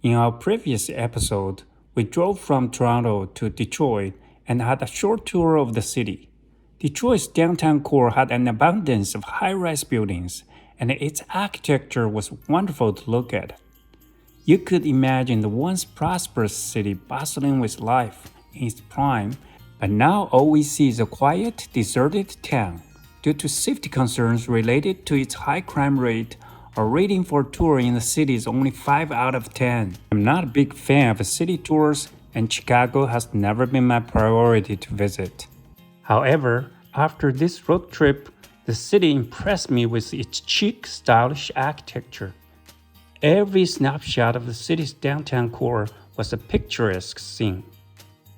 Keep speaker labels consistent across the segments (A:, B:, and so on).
A: In our previous episode, we drove from Toronto to Detroit and had a short tour of the city. Detroit's downtown core had an abundance of high-rise buildings, and its architecture was wonderful to look at. You could imagine the once prosperous city bustling with life in its prime, but now all we see is a quiet, deserted town. Due to safety concerns related to its high crime rate, our rating for a tour in the city is only 5 out of 10. I'm not a big fan of city tours, and Chicago has never been my priority to visit. However, after this road trip, the city impressed me with its chic, stylish architecture. Every snapshot of the city's downtown core was a picturesque scene.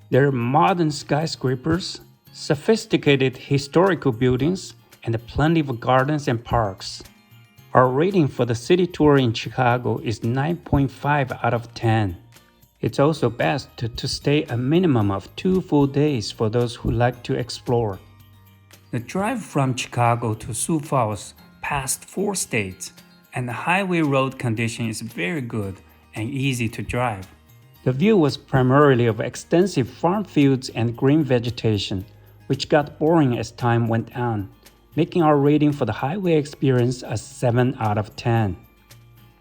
A: There are modern skyscrapers, sophisticated historical buildings, and plenty of gardens and parks. Our rating for the city tour in Chicago is 9.5 out of 10. It's also best to stay a minimum of 2 full days for those who like to explore. The drive from Chicago to Sioux Falls passed 4 states, and the highway road condition is very good and easy to drive. The view was primarily of extensive farm fields and green vegetation, which got boring as time went on, making our rating for the highway experience a 7 out of 10.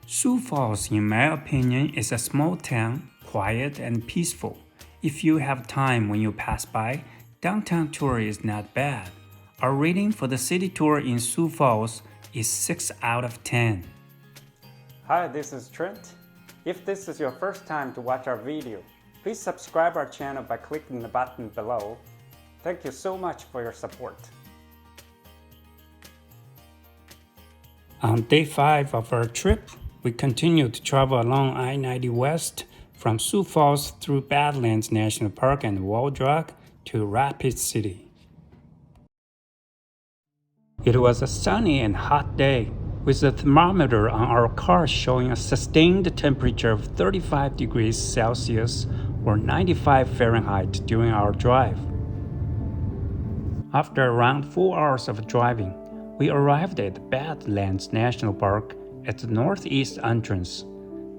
A: Sioux Falls, in my opinion, is a small town, quiet and peaceful. If you have time when you pass by, downtown tour is not bad. Our rating for the city tour in Sioux Falls is 6 out of 10. Hi, this is Trent. If this is your first time to watch our video, please subscribe our channel by clicking the button below. Thank you so much for your support. On day 5 of our trip, we continued to travel along I-90 West from Sioux Falls through Badlands National Park and Wall Drag to Rapid City. It was a sunny and hot day, with the thermometer on our car showing a sustained temperature of 35 degrees Celsius or 95 Fahrenheit during our drive. After around 4 hours of driving, we arrived at Badlands National Park at the northeast entrance.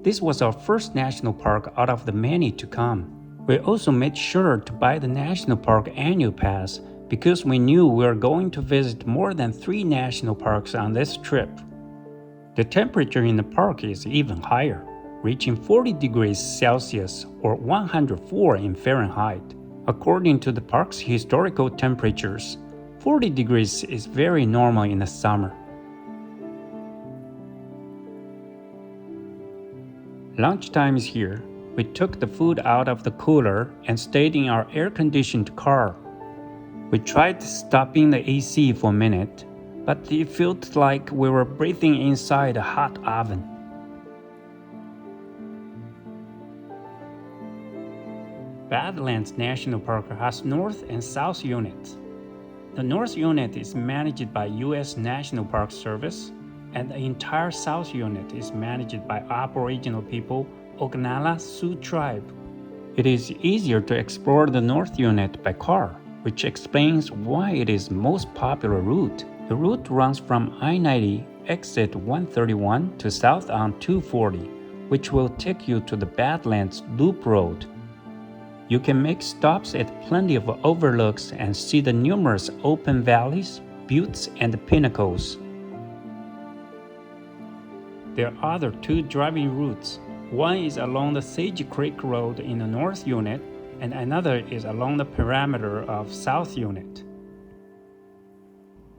A: This was our first national park out of the many to come. We also made sure to buy the national park annual pass because we knew we were going to visit more than 3 national parks on this trip. The temperature in the park is even higher, reaching 40 degrees Celsius or 104 in Fahrenheit. According to the park's historical temperatures, 40 degrees is very normal in the summer. Lunchtime is here. We took the food out of the cooler and stayed in our air-conditioned car. We tried stopping the AC for a minute, but it felt like we were breathing inside a hot oven. Badlands National Park has North and South units. The North unit is managed by U.S. National Park Service, and the entire South unit is managed by Aboriginal people Oglala Sioux tribe. It is easier to explore the North unit by car, which explains why it is the most popular route. The route runs from I-90 exit 131 to south on 240, which will take you to the Badlands Loop Road. You can make stops at plenty of overlooks and see the numerous open valleys, buttes, and pinnacles. There are other 2 driving routes. One is along the Sage Creek Road in the North Unit, and another is along the perimeter of South Unit.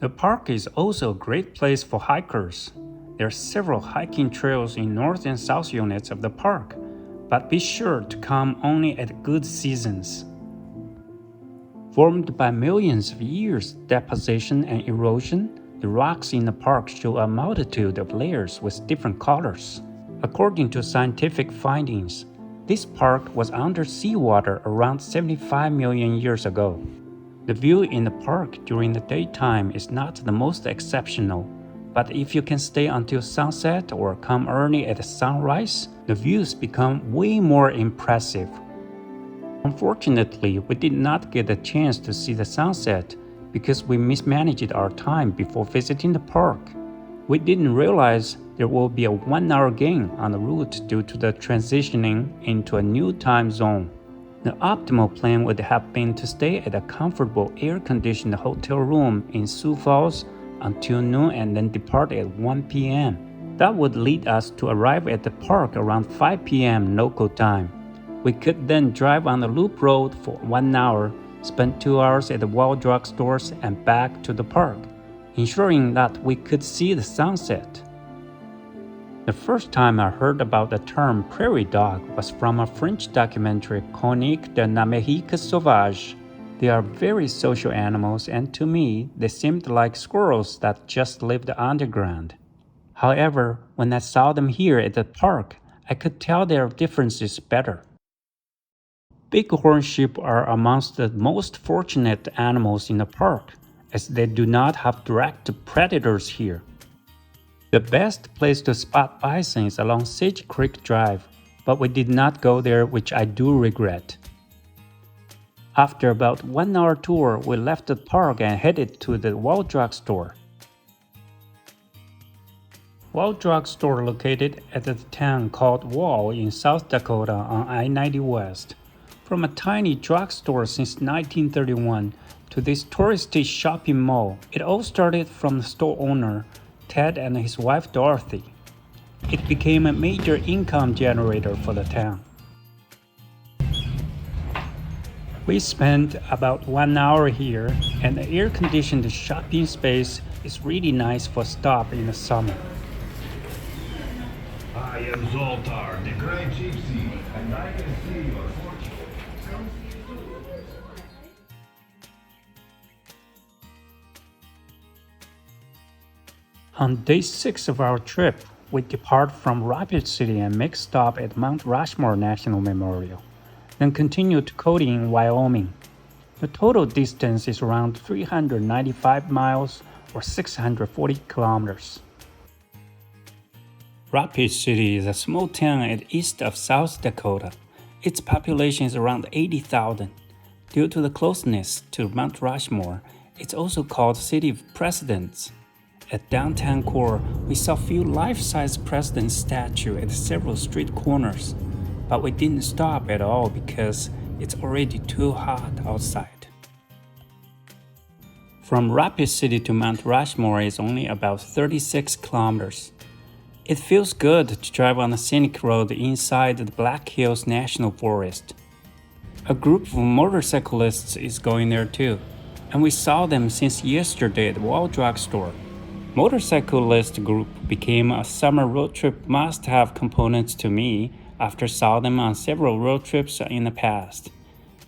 A: The park is also a great place for hikers. There are several hiking trails in North and South units of the park, but be sure to come only at good seasons. Formed by millions of years deposition and erosion, the rocks in the park show a multitude of layers with different colors. According to scientific findings, this park was under seawater around 75 million years ago. The view in the park during the daytime is not the most exceptional, but if you can stay until sunset or come early at sunrise, the views become way more impressive. Unfortunately, we did not get a chance to see the sunset because we mismanaged our time before visiting the park. We didn't realize there will be a 1-hour gain on the route due to the transitioning into a new time zone. The optimal plan would have been to stay at a comfortable air-conditioned hotel room in Sioux Falls until noon and then depart at 1 p.m. That would lead us to arrive at the park around 5 p.m. local time. We could then drive on the loop road for 1 hour, spend 2 hours at the Wild Drug stores and back to the park, ensuring that we could see the sunset. The first time I heard about the term prairie dog was from a French documentary Chronique de l'Amérique sauvage. They are very social animals, and to me, they seemed like squirrels that just lived underground. However, when I saw them here at the park, I could tell their differences better. Bighorn sheep are amongst the most fortunate animals in the park, as they do not have direct predators here. The best place to spot bison is along Sage Creek Drive, but we did not go there, which I do regret. After about 1 hour tour, we left the park and headed to the Wild Drug store. Wild Drug store located at a town called Wall in South Dakota on I-90 West. From a tiny drugstore since 1931 to this touristy shopping mall, it all started from the store owner, Ted, and his wife Dorothy. It became a major income generator for the town. We spent about 1 hour here, and the air-conditioned shopping space is really nice for a stop in the summer.
B: I am Zoltar, the Grand Gypsy, and I can see your fortune.
A: On day 6 of our trip, we depart from Rapid City and make stop at Mount Rushmore National Memorial, then continue to Cody in Wyoming. The total distance is around 395 miles or 640 kilometers. Rapid City is a small town east of South Dakota. Its population is around 80,000. Due to the closeness to Mount Rushmore, it's also called City of Presidents. At downtown core, we saw few life-size president statues at several street corners, but we didn't stop at all because it's already too hot outside. From Rapid City to Mount Rushmore is only about 36 kilometers. It feels good to drive on a scenic road inside the Black Hills National Forest. A group of motorcyclists is going there too, and we saw them since yesterday at the Wild Drug store. Motorcyclist group became a summer road trip must-have component to me after saw them on several road trips in the past.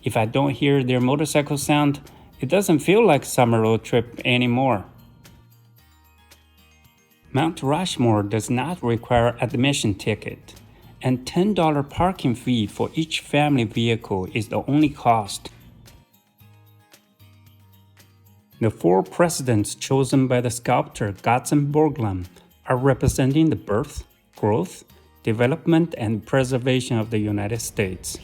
A: If I don't hear their motorcycle sound, it doesn't feel like summer road trip anymore. Mount Rushmore does not require admission ticket, and $10 parking fee for each family vehicle is the only cost. The 4 presidents chosen by the sculptor Gotzen Borglum are representing the birth, growth, development, and preservation of the United States.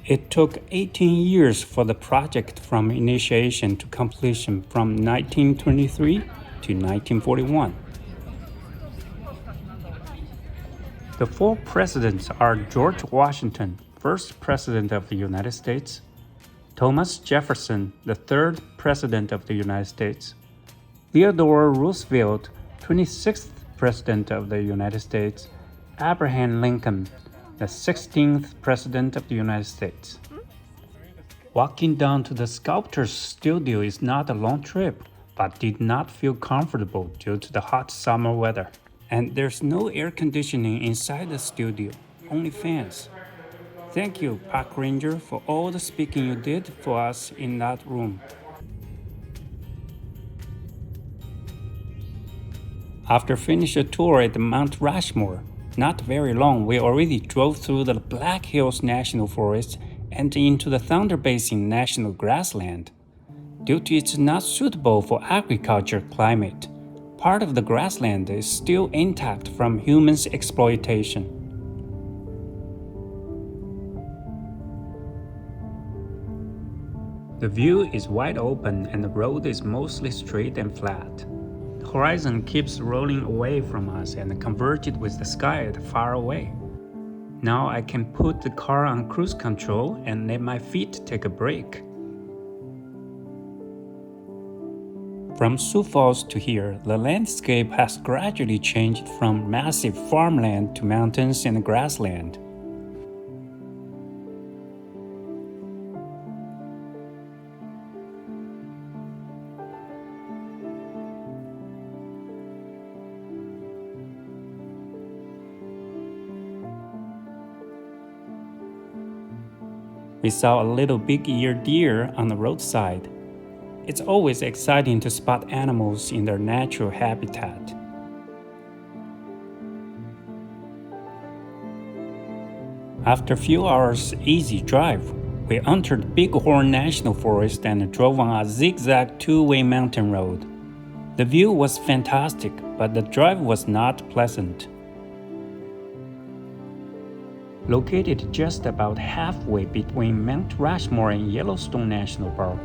A: It took 18 years for the project from initiation to completion from 1923 to 1941. The 4 presidents are George Washington, first President of the United States, Thomas Jefferson, the 3rd President of the United States, Theodore Roosevelt, 26th President of the United States, Abraham Lincoln, the 16th President of the United States. Walking down to the sculptor's studio is not a long trip, but did not feel comfortable due to the hot summer weather. And there's no air conditioning inside the studio, only fans. Thank you, Park Ranger, for all the speaking you did for us in that room. After finishing a tour at Mount Rushmore, not very long, we already drove through the Black Hills National Forest and into the Thunder Basin National Grassland. Due to its not suitable for agriculture climate, part of the grassland is still intact from humans' exploitation. The view is wide open and the road is mostly straight and flat. The horizon keeps rolling away from us and converged with the sky far away. Now I can put the car on cruise control and let my feet take a break. From Sioux Falls to here, the landscape has gradually changed from massive farmland to mountains and grassland. We saw a little big-eared deer on the roadside. It's always exciting to spot animals in their natural habitat. After a few hours' easy drive, we entered Bighorn National Forest and drove on a zigzag two-way mountain road. The view was fantastic, but the drive was not pleasant. Located just about halfway between Mount Rushmore and Yellowstone National Park,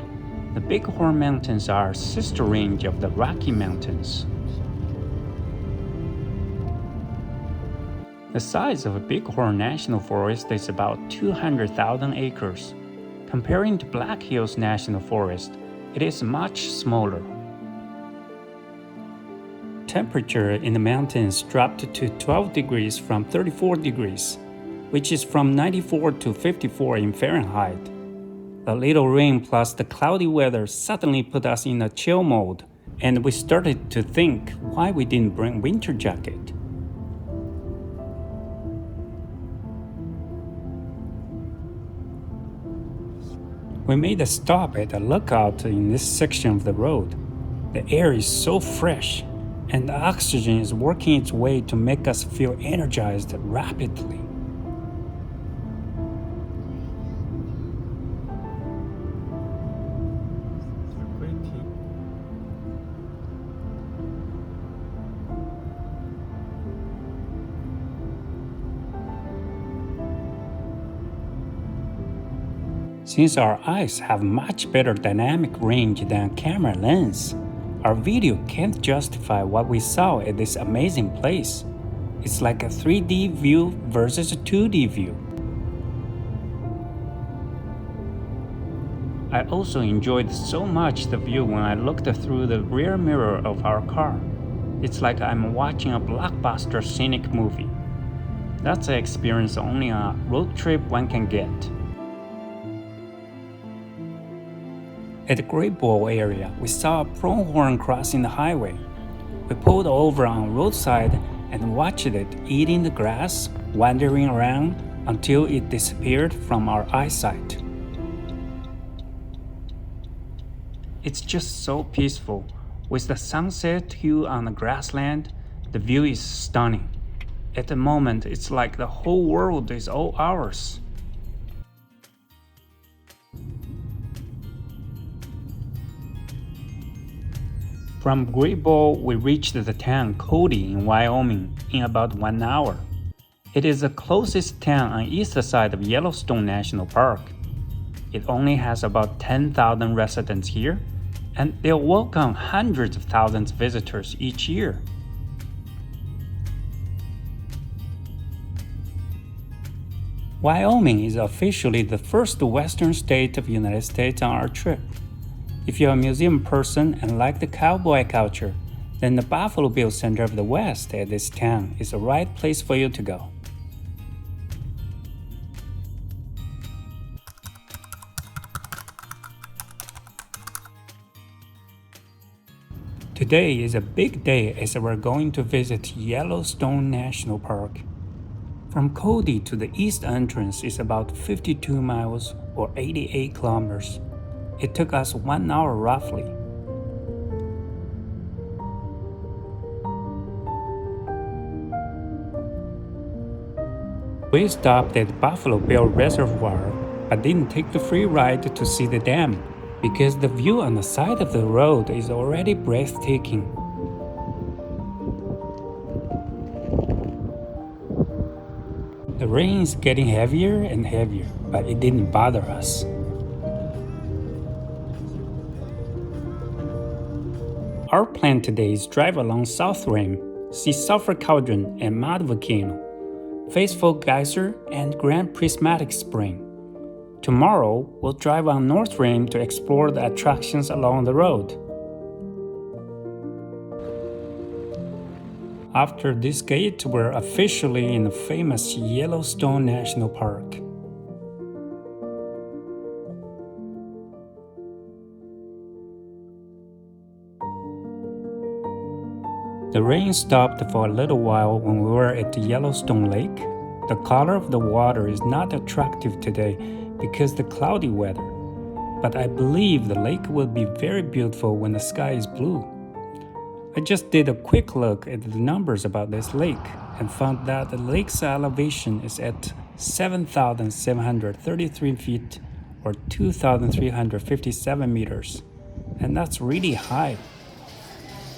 A: the Bighorn Mountains are a sister range of the Rocky Mountains. The size of a Bighorn National Forest is about 200,000 acres. Comparing to Black Hills National Forest, it is much smaller. Temperature in the mountains dropped to 12 degrees from 34 degrees, which is from 94 to 54 in Fahrenheit. The little rain plus the cloudy weather suddenly put us in a chill mode, and we started to think why we didn't bring winter jacket. We made a stop at a lookout in this section of the road. The air is so fresh, and the oxygen is working its way to make us feel energized rapidly. Since our eyes have much better dynamic range than a camera lens, our video can't justify what we saw at this amazing place. It's like a 3D view versus a 2D view. I also enjoyed so much the view when I looked through the rear mirror of our car. It's like I'm watching a blockbuster scenic movie. That's an experience only a road trip one can get. At the Great Bowl area, we saw a pronghorn crossing the highway. We pulled over on the roadside and watched it eating the grass, wandering around until it disappeared from our eyesight. It's just so peaceful. With the sunset hue on the grassland, the view is stunning. At the moment, it's like the whole world is all ours. From Great Bowl, we reached the town Cody in Wyoming in about 1 hour. It is the closest town on the east side of Yellowstone National Park. It only has about 10,000 residents here, and they'll welcome hundreds of thousands of visitors each year. Wyoming is officially the first western state of the United States on our trip. If you're a museum person and like the cowboy culture, then the Buffalo Bill Center of the West at this town is the right place for you to go. Today is a big day as we're going to visit Yellowstone National Park. From Cody to the east entrance is about 52 miles or 88 kilometers. It took us 1 hour roughly. We stopped at Buffalo Bill Reservoir but didn't take the free ride to see the dam because the view on the side of the road is already breathtaking. The rain is getting heavier and heavier, but it didn't bother us. Our plan today is drive along South Rim, see Sulphur Cauldron and Mud Volcano, Faithful Geyser, and Grand Prismatic Spring. Tomorrow, we'll drive on North Rim to explore the attractions along the road. After this gate, we're officially in the famous Yellowstone National Park. The rain stopped for a little while when we were at the Yellowstone Lake. The color of the water is not attractive today because of the cloudy weather, but I believe the lake will be very beautiful when the sky is blue. I just did a quick look at the numbers about this lake and found that the lake's elevation is at 7,733 feet or 2,357 meters, and that's really high.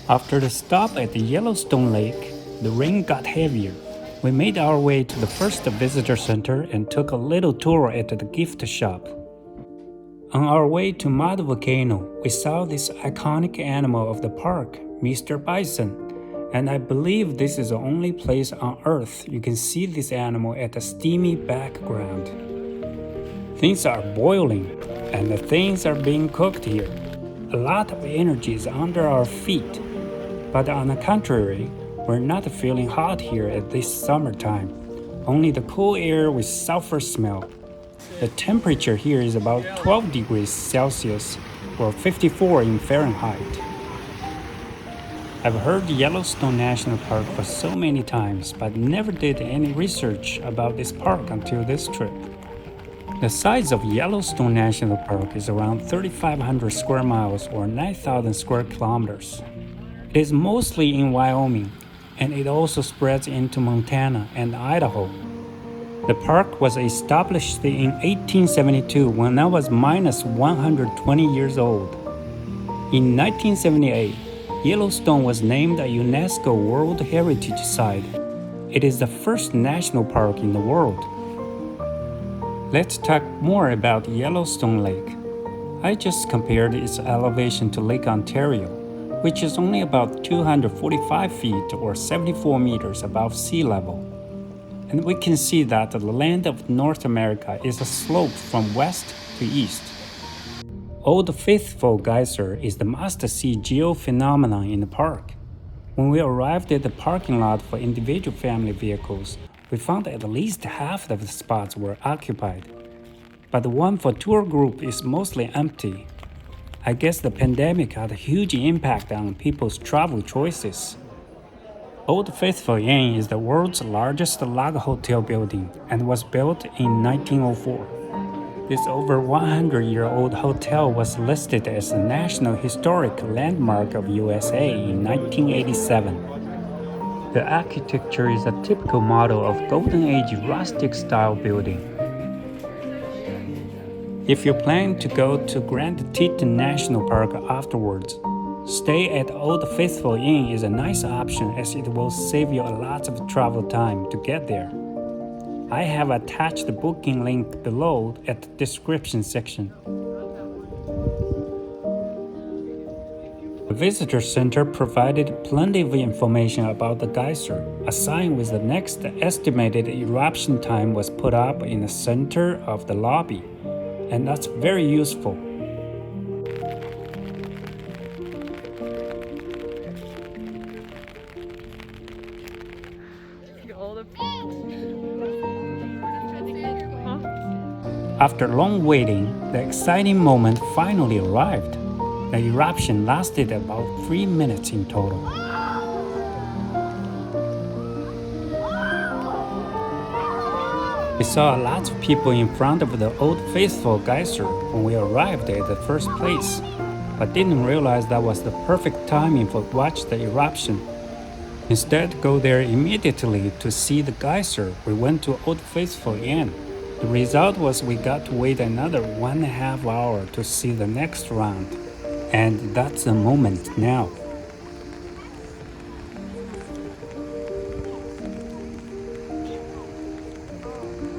A: After the stop at the Yellowstone Lake, the rain got heavier. We made our way to the first visitor center and took a little tour at the gift shop. On our way to Mud Volcano, we saw this iconic animal of the park, Mr. Bison, and I believe this is the only place on Earth you can see this animal at a steamy background. Things are boiling, and the things are being cooked here. A lot of energy is under our feet. But on the contrary, we're not feeling hot here at this summertime, only the cool air with sulfur smell. The temperature here is about 12 degrees Celsius or 54 in Fahrenheit. I've heard Yellowstone National Park for so many times, but never did any research about this park until this trip. The size of Yellowstone National Park is around 3,500 square miles or 9,000 square kilometers. It is mostly in Wyoming, and it also spreads into Montana and Idaho. The park was established in 1872 when I was minus 120 years old. In 1978, Yellowstone was named a UNESCO World Heritage Site. It is the first national park in the world. Let's talk more about Yellowstone Lake. I just compared its elevation to Lake Ontario, which is only about 245 feet or 74 meters above sea level. And we can see that the land of North America is a slope from west to east. Old Faithful Geyser is the must-see geophenomenon in the park. When we arrived at the parking lot for individual family vehicles, we found at least half of the spots were occupied. But the one for tour group is mostly empty. I guess the pandemic had a huge impact on people's travel choices. Old Faithful Inn is the world's largest log hotel building and was built in 1904. This over 100-year-old hotel was listed as a National Historic Landmark of USA in 1987. The architecture is a typical model of Golden Age rustic-style building. If you plan to go to Grand Teton National Park afterwards, stay at Old Faithful Inn is a nice option as it will save you a lot of travel time to get there. I have attached the booking link below at the description section. The visitor center provided plenty of information about the geyser. A sign with the next estimated eruption time was put up in the center of the lobby, and that's very useful. After long waiting, the exciting moment finally arrived. The eruption lasted about 3 minutes in total. We saw a lot of people in front of the Old Faithful Geyser when we arrived at the first place, but didn't realize that was the perfect timing for watch the eruption. Instead, go there immediately to see the geyser. We went to Old Faithful Inn. The result was we got to wait another 1.5 hours to see the next round. And that's the moment now.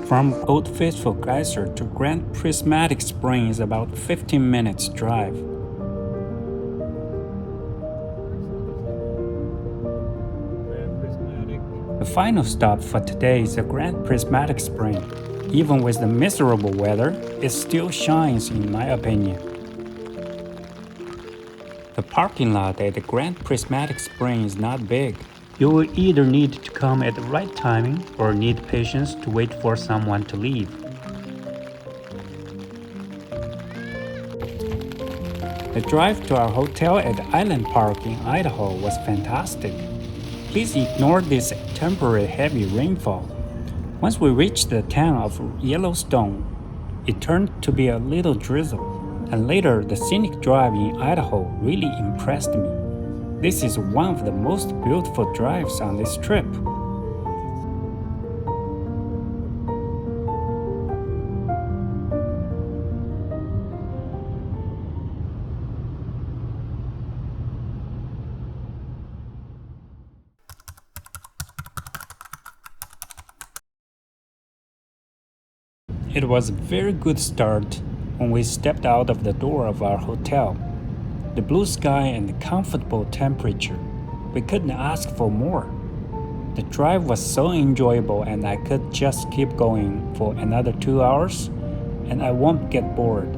A: From Old Faithful Geyser to Grand Prismatic Spring is about 15 minutes drive. The final stop for today is the Grand Prismatic Spring. Even with the miserable weather, it still shines in my opinion. The parking lot at the Grand Prismatic Spring is not big. You will either need to come at the right timing or need patience to wait for someone to leave. The drive to our hotel at Island Park in Idaho was fantastic. Please ignore this temporary heavy rainfall. Once we reached the town of Yellowstone, it turned to be a little drizzle, and later the scenic drive in Idaho really impressed me. This is one of the most beautiful drives on this trip. It was a very good start when we stepped out of the door of our hotel. The blue sky and the comfortable temperature. We couldn't ask for more. The drive was so enjoyable and I could just keep going for another 2 hours and I won't get bored.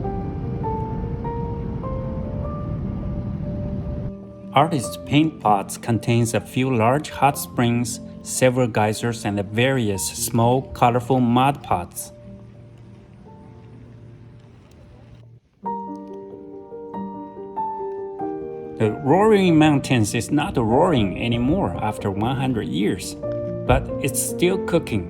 A: Artist's Paint Pots contains a few large hot springs, several geysers, and various small, colorful mud pots. The Roaring Mountains is not roaring anymore after 100 years, but it's still cooking.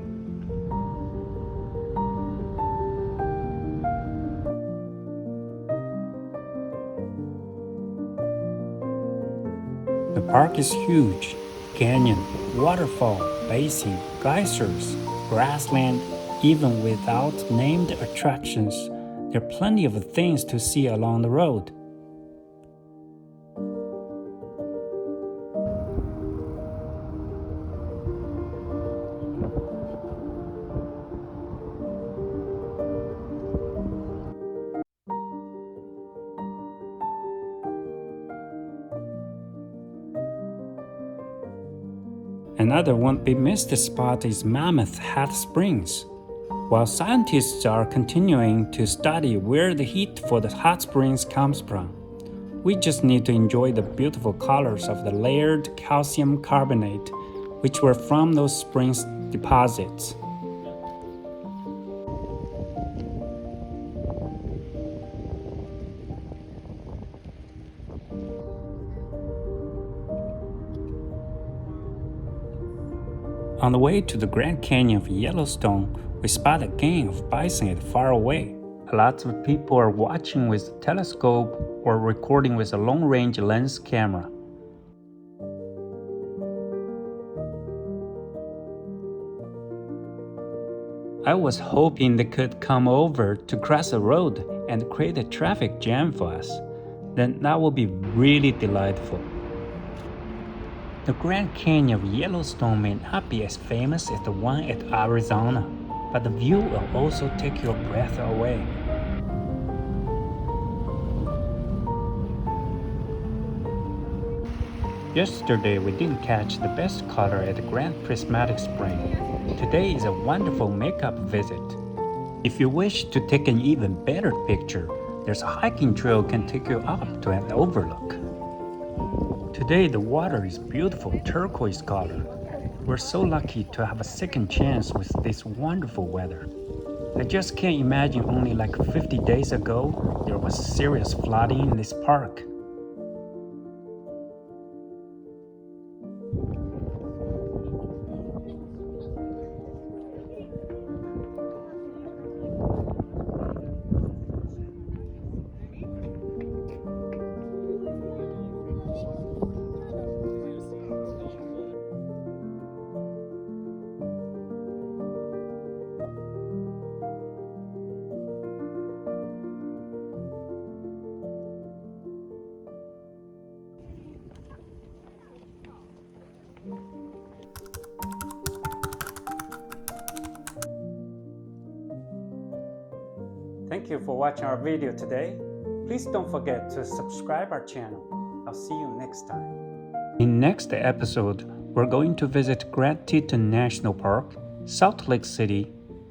A: The park is huge. Canyon, waterfall, basin, geysers, grassland. Even without named attractions, there are plenty of things to see along the road. Another won't-be-missed spot is Mammoth Hot Springs. While scientists are continuing to study where the heat for the hot springs comes from, we just need to enjoy the beautiful colors of the layered calcium carbonate, which were from those springs deposits. On the way to the Grand Canyon of Yellowstone, we spot a gang of bison far away. Lots of people are watching with a telescope or recording with a long-range lens camera. I was hoping they could come over to cross the road and create a traffic jam for us. Then that would be really delightful. The Grand Canyon of Yellowstone may not be as famous as the one at Arizona, but the view will also take your breath away. Yesterday we didn't catch the best color at the Grand Prismatic Spring. Today is a wonderful makeup visit. If you wish to take an even better picture, there's a hiking trail can take you up to an overlook. Today the water is beautiful turquoise color. We're so lucky to have a second chance with this wonderful weather. I just can't imagine only like 50 days ago there was serious flooding in this park. Thank you for watching our video today. Please don't forget to subscribe our channel. I'll see you next time. In next episode, we're going to visit Grand Teton National Park, Salt Lake City,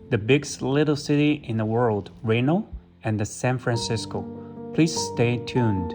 A: the biggest little city in the world, Reno, and San Francisco. Please stay tuned.